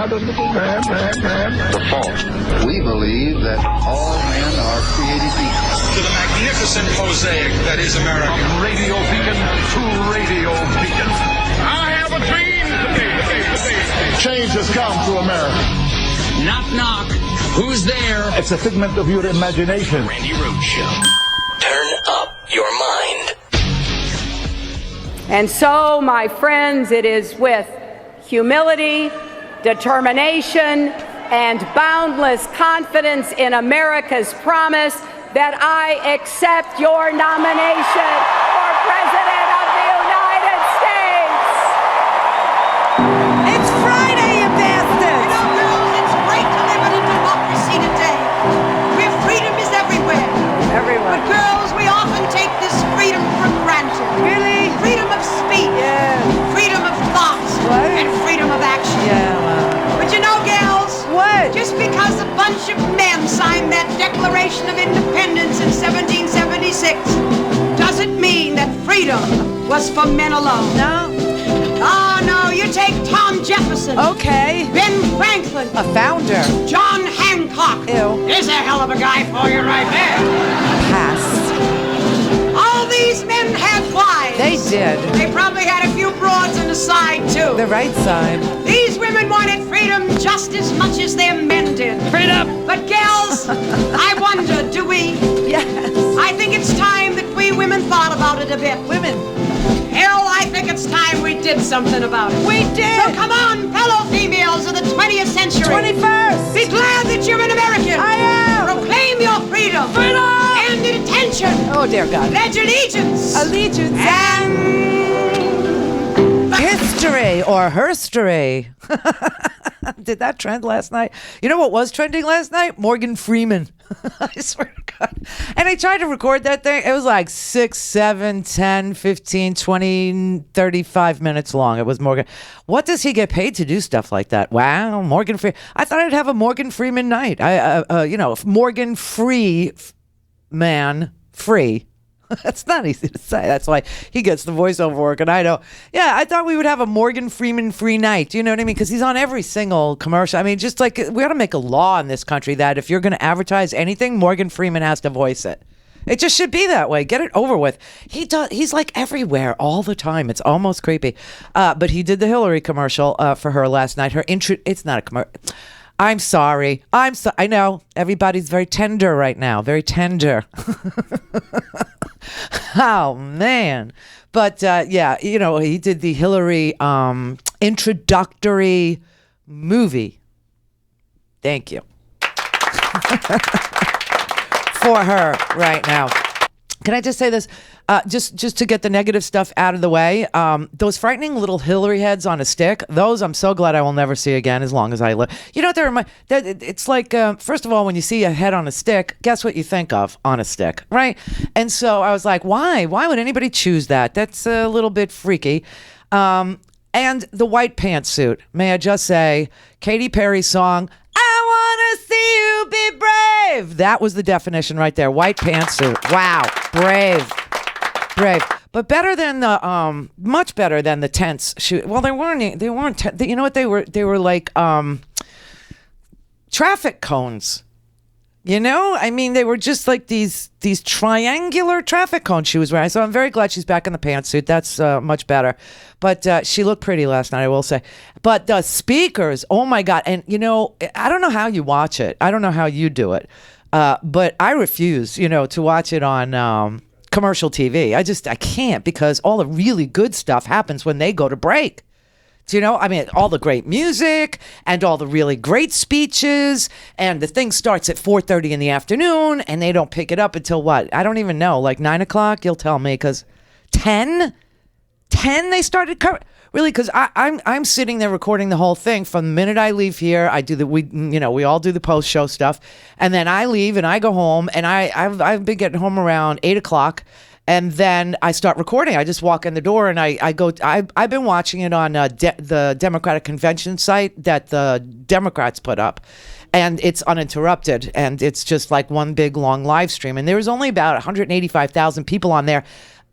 The fault. We believe that all men are created equal. To the magnificent mosaic that is America. From radio beacon to radio beacon. I have a dream today. Change has come to America. Knock, knock. Who's there? It's a figment of your imagination. Randi Rhodes Show. Turn up your mind. And so, my friends, it is with humility, determination, and boundless confidence in America's promise that I accept your nomination for President of the United States. It's Friday, you bastards! You know, girls, it's great to live in a democracy today, where freedom is everywhere. Everywhere. But girls, we often take this freedom for granted. Really? Freedom of speech. Yeah. Freedom of thought. What? And freedom of action. Yeah, well. But you know, gals, What? just because a bunch of men signed that Declaration of Independence in 1776 doesn't mean that freedom was for men alone. No? Oh, no, you take Tom Jefferson. Okay. Ben Franklin. A founder. John Hancock. Ew. There's a hell of a guy for you right there. Pass. All these men had wives. They did. They probably had a few broads on the side, too. The right side. These women wanted freedom just as much as their men did. Freedom! But gals, I wonder, do we? Yes. I think it's time that we women thought about it a bit. Women. Hell, I think it's time we did something about it. We did. So come on, fellow females of the 20th century. 21st. Be glad that you're an American. I am. Proclaim your freedom. Freedom. And attention. Oh, dear God. Pledge allegiance. Allegiance. And History or herstory. Did that trend last night? You know what was trending last night? Morgan Freeman. I swear to God. And I tried to record that thing. It was like 6, 7, 10, 15, 20, 35 minutes long. It was Morgan. What does he get paid to do stuff like that? Wow, Morgan Freeman. I thought I'd have a Morgan Freeman night. Morgan Free man free. That's not easy to say. That's why he gets the voiceover work, and I don't. Yeah, I thought we would have a Morgan Freeman free night. You know what I mean? Because he's on every single commercial. I mean, just like we ought to make a law in this country that if you're going to advertise anything, Morgan Freeman has to voice it. It just should be that way. Get it over with. He does. He's like everywhere all the time. It's almost creepy. But he did the Hillary commercial for her last night. Her intro. It's not a commercial. I'm sorry. I know everybody's very tender right now. Very tender. Oh, man. But, he did the Hillary introductory movie. Thank you. For her right now. Can I just say this? Just to get the negative stuff out of the way, those frightening little Hillary heads on a stick, those I'm so glad I will never see again as long as I live. You know what they're it's like, first of all, when you see a head on a stick, guess what you think of on a stick, right? And so I was like, why? Why would anybody choose that? That's a little bit freaky. And the white pantsuit, may I just say, Katy Perry's song, I want to see you be brave. That was the definition right there. White pantsuit. Wow. Brave. But better than the, much better than the tents shoot. Well, they weren't, you know what they were? They were like, traffic cones. You know, I mean, they were just like these triangular traffic cones she was wearing. So I'm very glad she's back in the pantsuit. That's much better. But she looked pretty last night, I will say. But the speakers, oh my God. And, you know, I don't know how you watch it. I don't know how you do it. But I refuse, to watch it on commercial TV. I can't, because all the really good stuff happens when they go to break. Do you know? I mean, all the great music and all the really great speeches, and the thing starts at 4:30 in the afternoon, and they don't pick it up until what? I don't even know, like 9 o'clock? You'll tell me, because 10 they started really, because I'm sitting there recording the whole thing from the minute I leave here. I do we all do the post show stuff, and then I leave and I go home, and I've been getting home around 8 o'clock. And then I start recording. I just walk in the door and I go. I've been watching it on the Democratic Convention site that the Democrats put up, and it's uninterrupted, and it's just like one big long live stream. And there was only about 185,000 people on there.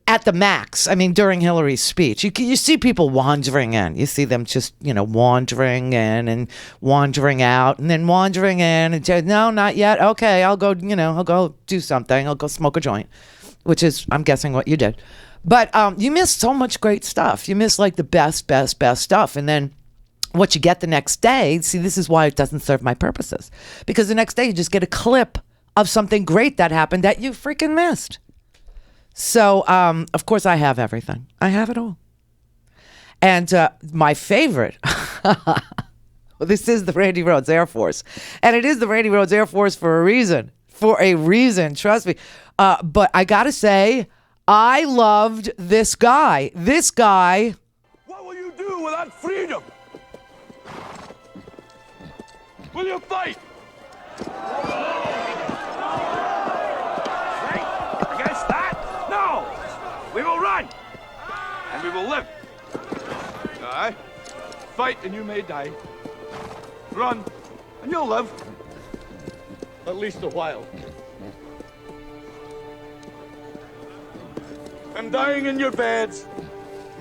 at the max. I mean, during Hillary's speech, you see people wandering in. You see them just, wandering in and wandering out, and then wandering in and say, no, not yet. Okay, I'll go, I'll go do something. I'll go smoke a joint, which is, I'm guessing, what you did. But you miss so much great stuff. You miss like the best stuff. And then what you get the next day, see, this is why it doesn't serve my purposes. Because the next day you just get a clip of something great that happened that you freaking missed. So, of course, I have everything. I have it all. And my favorite, this is the Randi Rhodes Air Force. And it is the Randi Rhodes Air Force for a reason. For a reason, trust me. But I got to say, I loved this guy. This guy. What will you do without freedom? Will you fight? Against that? No! We will run! And we will live. Aye. Fight and you may die. Run and you'll live. At least a while. And dying in your beds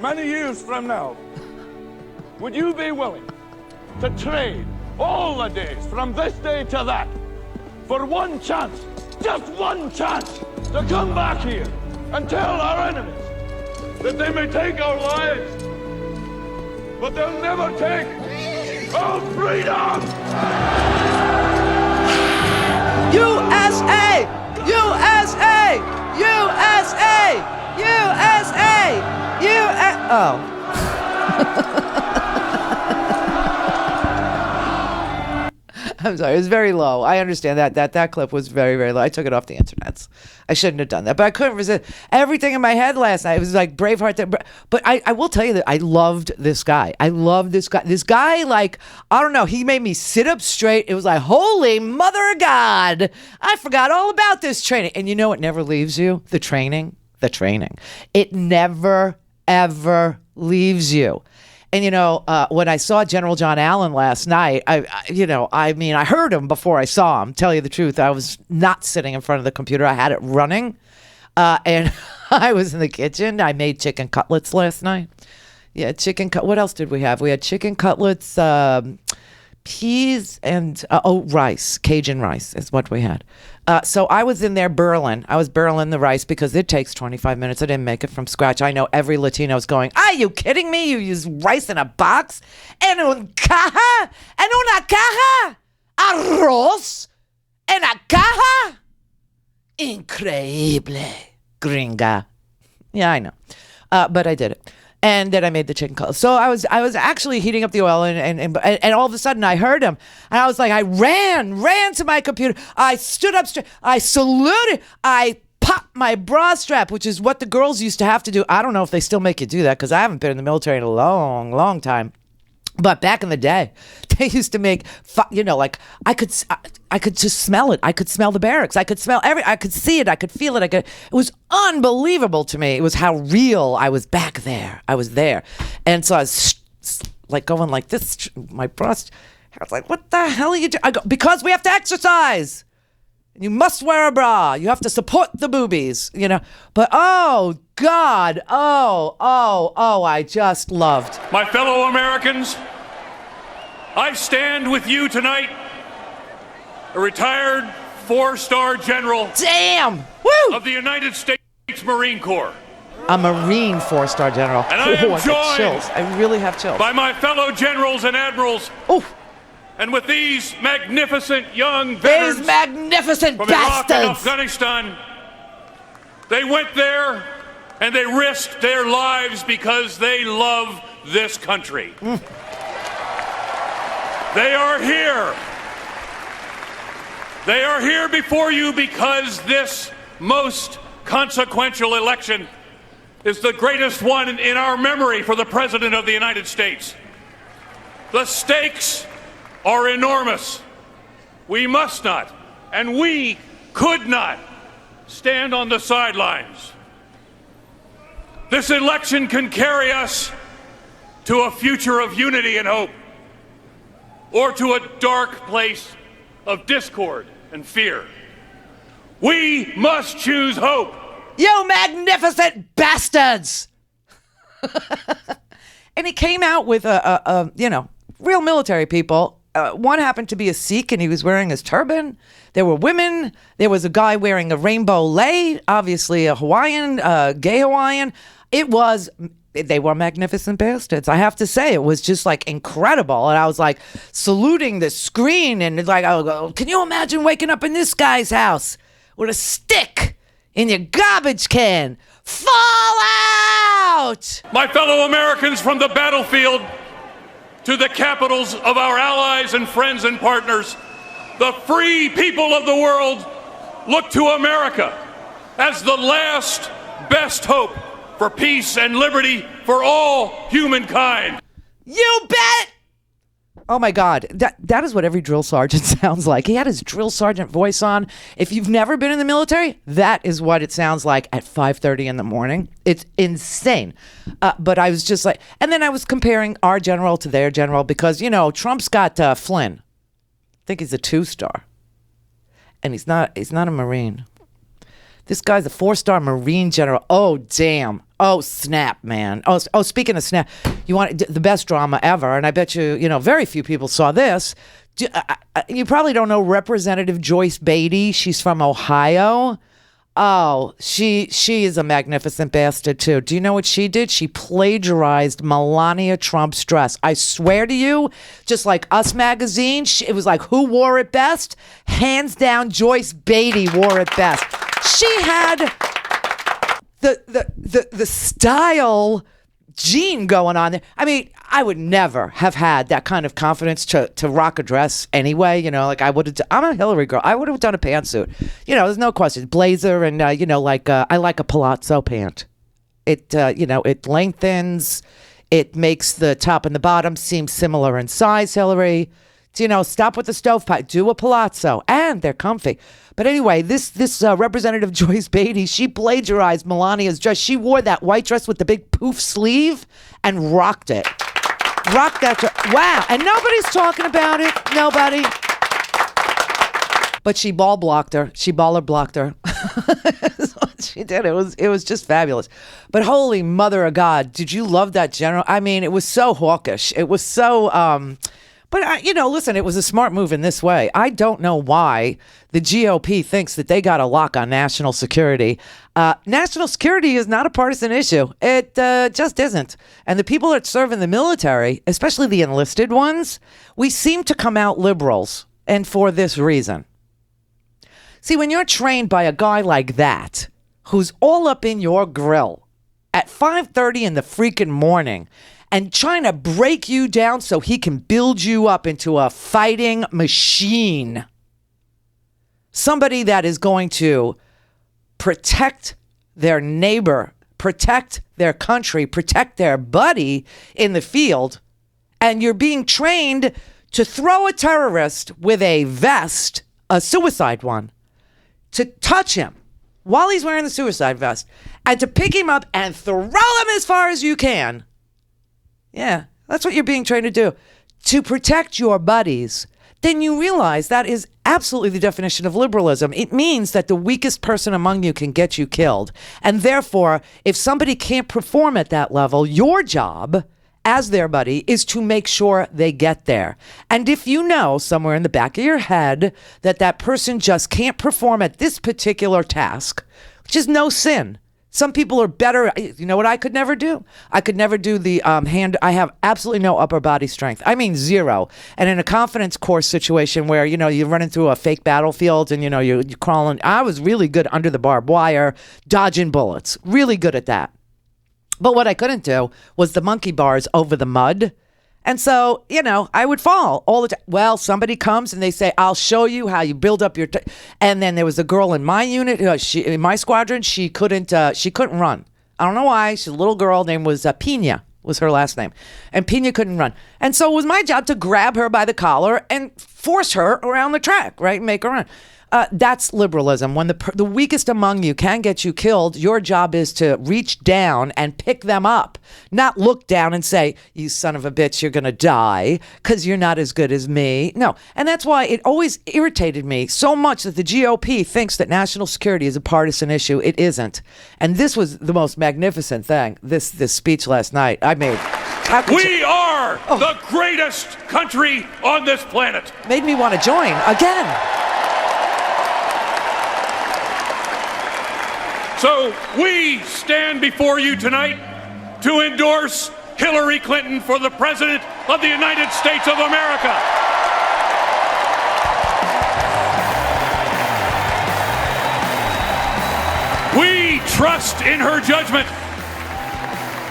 many years from now, would you be willing to trade all the days from this day to that for one chance, just one chance, to come back here and tell our enemies that they may take our lives, but they'll never take our freedom? USA! USA! USA! USA! Oh. I'm sorry, it was very low. I understand that clip was very, very low. I took it off the internet. I shouldn't have done that, but I couldn't resist. Everything in my head last night, it was like Braveheart. But I will tell you that I loved this guy. I love this guy. This guy, like, I don't know, he made me sit up straight. It was like, holy mother of God, I forgot all about this training. And you know what never leaves you? The training. It never, ever leaves you. And, when I saw General John Allen last night, I heard him before I saw him. Tell you the truth, I was not sitting in front of the computer. I had it running. And I was in the kitchen. I made chicken cutlets last night. Yeah, what else did we have? We had chicken cutlets, peas, and, rice. Cajun rice is what we had. So I was in there burling. I was burling the rice because it takes 25 minutes. I didn't make it from scratch. I know every Latino is going, are you kidding me? You use rice in a box? En una caja? Arroz? En una caja? Increíble. Gringa. Yeah, I know. But I did it. And then I made the chicken cutlets. So I was actually heating up the oil, and all of a sudden I heard him, and I was like, I ran to my computer. I stood up straight. I saluted. I popped my bra strap, which is what the girls used to have to do. I don't know if they still make you do that because I haven't been in the military in a long, long time. But back in the day, they used to make, like I could just smell it. I could smell the barracks. I could smell I could see it. I could feel it. It was unbelievable to me. It was how real I was back there. I was there. And so I was like going like this, my breast. I was like, what the hell are you doing? I go, because we have to exercise. You must wear a bra. You have to support the boobies, But oh, God. Oh, I just loved. My fellow Americans, I stand with you tonight, a retired 4-star general. Damn! Woo! Of the United States Marine Corps. A Marine 4-star general. And I am joined chills. I really have chills. By my fellow generals and admirals. Oh. And with these magnificent young veterans. These magnificent from bastards. Iraq and Afghanistan. They went there and they risked their lives because they love this country. They are here. They are here before you because this most consequential election is the greatest one in our memory for the President of the United States. The stakes are enormous. We must not, and we could not, stand on the sidelines. This election can carry us to a future of unity and hope, or to a dark place of discord and fear. We must choose hope. You magnificent bastards! And he came out with real military people. One happened to be a Sikh, and he was wearing his turban. There were women. There was a guy wearing a rainbow lei, obviously a Hawaiian, gay Hawaiian. They were magnificent bastards. I have to say, it was just like incredible. And I was like saluting the screen, and like, I go, can you imagine waking up in this guy's house with a stick in your garbage can? Fall out! My fellow Americans, from the battlefield to the capitals of our allies and friends and partners, the free people of the world look to America as the last best hope for peace and liberty for all humankind. You bet! Oh my God, that is what every drill sergeant sounds like. He had his drill sergeant voice on. If you've never been in the military, that is what it sounds like at 5:30 in the morning. It's insane. But I was just like, and then I was comparing our general to their general because, Trump's got Flynn. I think he's a 2-star. And he's not a Marine. This guy's a 4-star Marine general. Oh, damn. Oh, snap, man. Oh, speaking of snap, you want the best drama ever, and I bet you, very few people saw this. You probably don't know Representative Joyce Beatty. She's from Ohio. Oh, she is a magnificent bastard, too. Do you know what she did? She plagiarized Melania Trump's dress. I swear to you, just like Us Magazine, it was like, who wore it best? Hands down, Joyce Beatty wore it best. She had the style gene going on there. I mean, I would never have had that kind of confidence to rock a dress anyway. Like I would have. I'm a Hillary girl. I would have done a pantsuit. There's no question. Blazer and I like a palazzo pant. It lengthens. It makes the top and the bottom seem similar in size. Hillary, stop with the stovepipe. Do a palazzo, and they're comfy. But anyway, this Representative Joyce Beatty, she plagiarized Melania's dress. She wore that white dress with the big poof sleeve and rocked it. Rocked that dress. Wow. And nobody's talking about it. Nobody. But she ball blocked her. She baller blocked her. That's what she did. It was just fabulous. But holy mother of God, did you love that general? I mean, it was so hawkish. It was so... But, listen, it was a smart move in this way. I don't know why the GOP thinks that they got a lock on national security. National security is not a partisan issue. It just isn't. And the people that serve in the military, especially the enlisted ones, we seem to come out liberals. And for this reason. See, when you're trained by a guy like that, who's all up in your grill at 5:30 in the freaking morning, and trying to break you down so he can build you up into a fighting machine. Somebody that is going to protect their neighbor, protect their country, protect their buddy in the field. And you're being trained to throw a terrorist with a vest, a suicide one, to touch him while he's wearing the suicide vest, and to pick him up and throw him as far as you can. Yeah, that's what you're being trained to do. To protect your buddies. Then you realize that is absolutely the definition of liberalism. It means that the weakest person among you can get you killed. And therefore, if somebody can't perform at that level, your job as their buddy is to make sure they get there. And if you know somewhere in the back of your head that that person just can't perform at this particular task, which is no sin. Some people are better. You know what I could never do? I could never do the hand. I have absolutely no upper body strength. I mean, zero. And in a confidence course situation where, you're running through a fake battlefield and, you're crawling. I was really good under the barbed wire, dodging bullets. Really good at that. But what I couldn't do was the monkey bars over the mud. And so, I would fall all the time. Well, somebody comes and they say, I'll show you how you build up your... And then there was a girl in my unit, in my squadron, she couldn't run. I don't know why. She's a little girl. Name was Pina, was her last name. And Pina couldn't run. And so it was my job to grab her by the collar and force her around the track, right? Make her run. That's liberalism. When the weakest among you can get you killed, your job is to reach down and pick them up, not look down and say, you son of a bitch, you're going to die because you're not as good as me. No. And that's why it always irritated me so much that the GOP thinks that national security is a partisan issue. It isn't. And this was the most magnificent thing, this speech last night I made. We are the greatest country on this planet. Made me want to join again. So we stand before you tonight to endorse Hillary Clinton for the President of the United States of America. We trust in her judgment.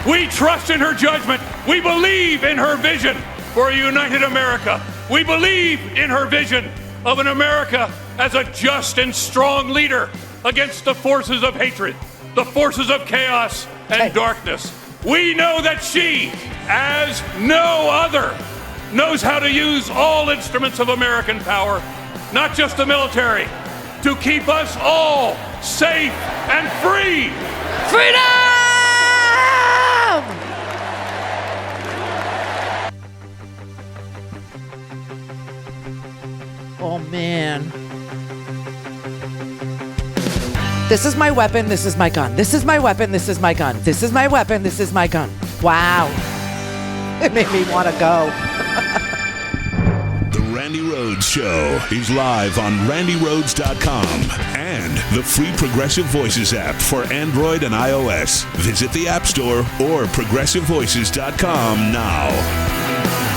We trust in her judgment. We believe in her vision for a united America. We believe in her vision of an America as a just and strong leader against the forces of hatred, the forces of chaos and darkness. We know that she, as no other, knows how to use all instruments of American power, not just the military, to keep us all safe and free. Freedom! Oh, man. This is my weapon, this is my gun. This is my weapon, this is my gun. This is my weapon, this is my gun. Wow. It made me want to go. The Randi Rhodes Show is live on RandiRhodes.com and the free Progressive Voices app for Android and iOS. Visit the App Store or ProgressiveVoices.com now.